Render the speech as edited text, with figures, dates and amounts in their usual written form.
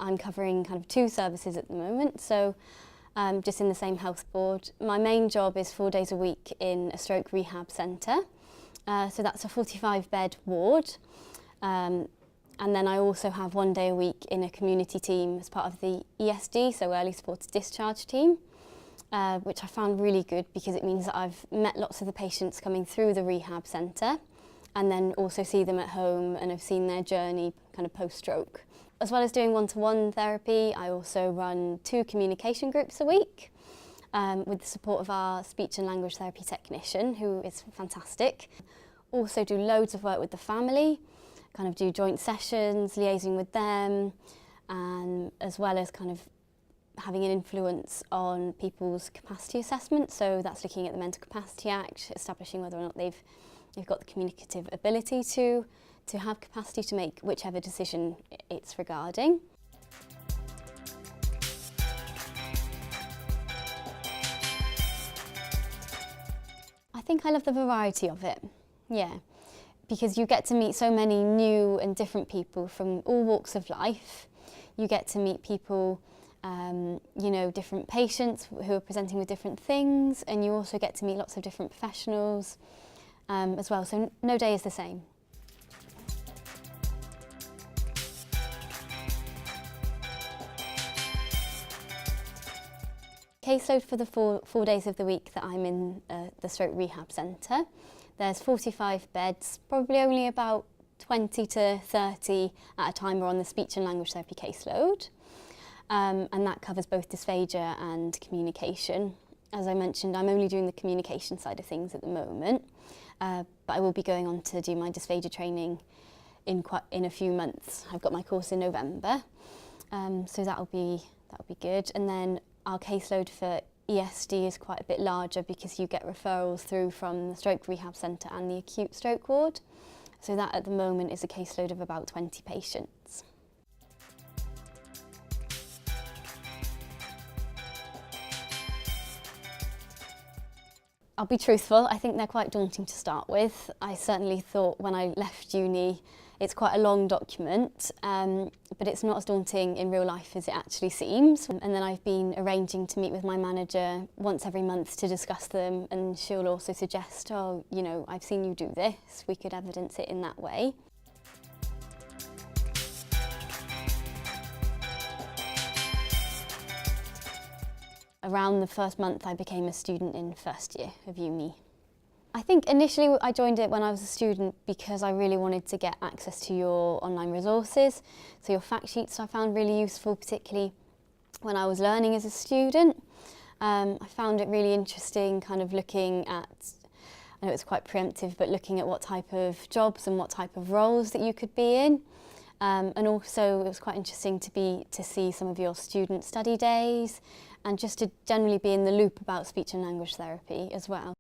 I'm covering kind of 2 services at the moment, so just in the same health board. My main job is 4 days a week in a stroke rehab centre, so that's a 45-bed ward. And then I also have 1 day a week in a community team as part of the ESD, so Early Supported Discharge team, which I found really good because it means that I've met lots of the patients coming through the rehab centre and then also see them at home and have seen their journey kind of post-stroke. As well as doing one-to-one therapy, I also run 2 communication groups a week with the support of our speech and language therapy technician, who is fantastic. Also do loads of work with the family, kind of do joint sessions, liaising with them, and as well as kind of having an influence on people's capacity assessment. So that's looking at the Mental Capacity Act, establishing whether or not they've got the communicative ability to have capacity to make whichever decision it's regarding. I think I love the variety of it, yeah. Because you get to meet so many new and different people from all walks of life. You get to meet people, you know, different patients who are presenting with different things, and you also get to meet lots of different professionals as well, so no day is the same. Caseload for the four days of the week that I'm in the stroke rehab centre. There's 45 beds, probably only about 20 to 30 at a time are on the speech and language therapy caseload. And that covers both dysphagia and communication. As I mentioned, I'm only doing the communication side of things at the moment, but I will be going on to do my dysphagia training in a few months. I've got my course in November, so that'll be good. And then our caseload for ESD is quite a bit larger because you get referrals through from the stroke rehab centre and the acute stroke ward. So that at the moment is a caseload of about 20 patients. I'll be truthful, I think they're quite daunting to start with. I certainly thought when I left uni it's quite a long document, but it's not as daunting in real life as it actually seems. And then I've been arranging to meet with my manager once every month to discuss them, and she'll also suggest, oh, you know, I've seen you do this, we could evidence it in that way. Around the first month I became a student in first year of uni. I think initially I joined it when I was a student because I really wanted to get access to your online resources. So your fact sheets I found really useful, particularly when I was learning as a student. I found it really interesting kind of looking at, I know it's quite preemptive, but looking at what type of jobs and what type of roles that you could be in. And also it was quite interesting to see some of your student study days and just to generally be in the loop about speech and language therapy as well.